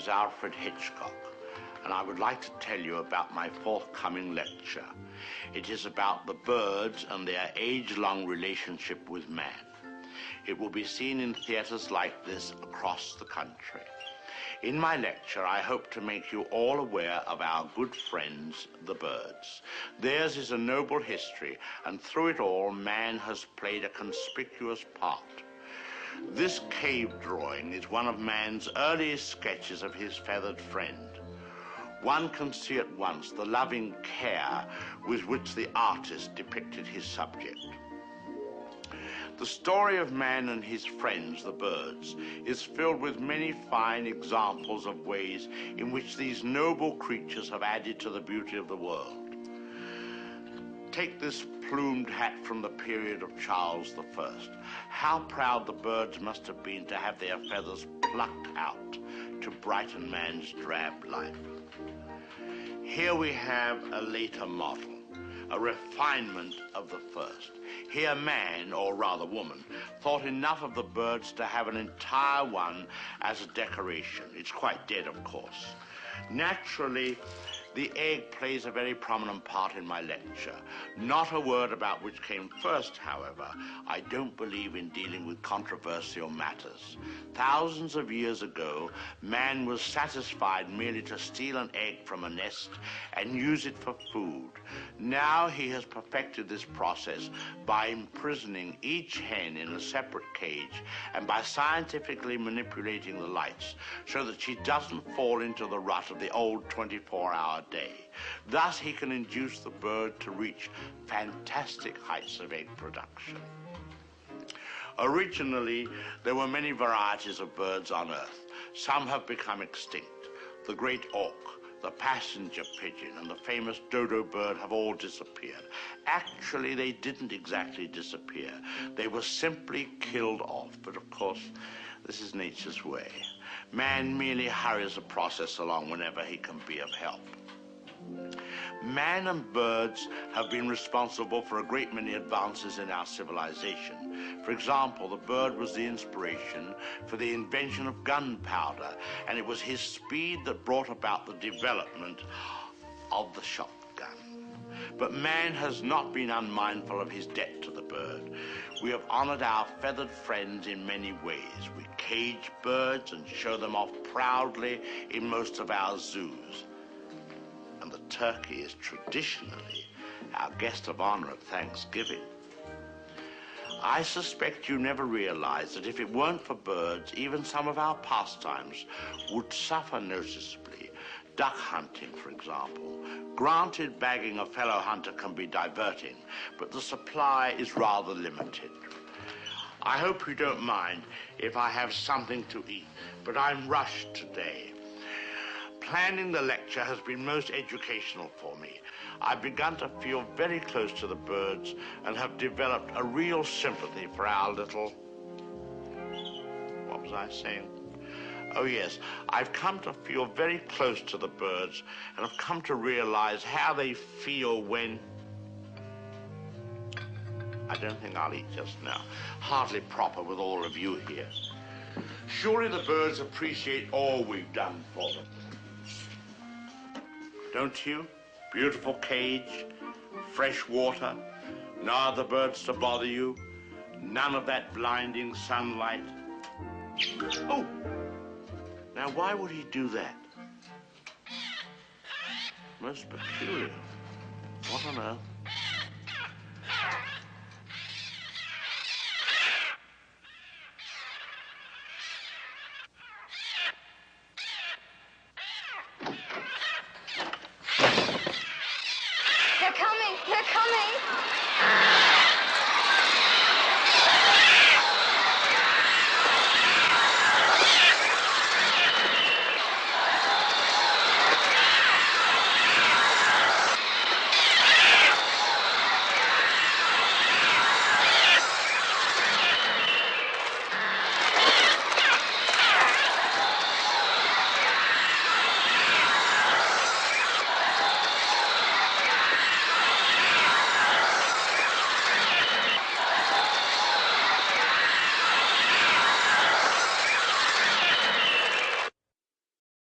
is Alfred Hitchcock, and I would like to tell you about my forthcoming lecture. It is about the birds and their age-long relationship with man. It will be seen in theaters like this across the country. In my lecture, I hope to make you all aware of our good friends, the birds. Theirs is a noble history, and through it all, man has played a conspicuous part. This cave drawing is one of man's earliest sketches of his feathered friend. One can see at once the loving care with which the artist depicted his subject. The story of man and his friends, the birds, is filled with many fine examples of ways in which these noble creatures have added to the beauty of the world. Take this plumed hat from the period of Charles I. How proud the birds must have been to have their feathers plucked out to brighten man's drab life. Here we have a later model, a refinement of the first. Here man, or rather woman, thought enough of the birds to have an entire one as a decoration. It's quite dead, of course. Naturally, the egg plays a very prominent part in my lecture. Not a word about which came first, however. I don't believe in dealing with controversial matters. Thousands of years ago, man was satisfied merely to steal an egg from a nest and use it for food. Now he has perfected this process by imprisoning each hen in a separate cage and by scientifically manipulating the lights so that she doesn't fall into the rut of the old 24-hour day. Thus, he can induce the bird to reach fantastic heights of egg production. Originally, there were many varieties of birds on Earth. Some have become extinct. The great auk, the passenger pigeon, and the famous dodo bird have all disappeared. Actually, they didn't exactly disappear. They were simply killed off. But of course, this is nature's way. Man merely hurries the process along whenever he can be of help. Man and birds have been responsible for a great many advances in our civilization. For example, the bird was the inspiration for the invention of gunpowder, and it was his speed that brought about the development of the shotgun. But man has not been unmindful of his debt to the bird. We have honored our feathered friends in many ways. We cage birds and show them off proudly in most of our zoos. And the turkey is traditionally our guest of honor at Thanksgiving. I suspect you never realized that if it weren't for birds, even some of our pastimes would suffer noticeably. Duck hunting, for example. Granted, bagging a fellow hunter can be diverting, but the supply is rather limited. I hope you don't mind if I have something to eat, but I'm rushed today. Planning the lecture has been most educational for me. I've begun to feel very close to the birds and have developed a real sympathy for our little... What was I saying? Oh yes, I've come to feel very close to the birds and have come to realize how they feel when... I don't think I'll eat just now. Hardly proper with all of you here. Surely the birds appreciate all we've done for them. Don't you? Beautiful cage, fresh water, no other birds to bother you, none of that blinding sunlight. Oh! Now, why would he do that? Most peculiar. What on earth? They're coming! They're coming!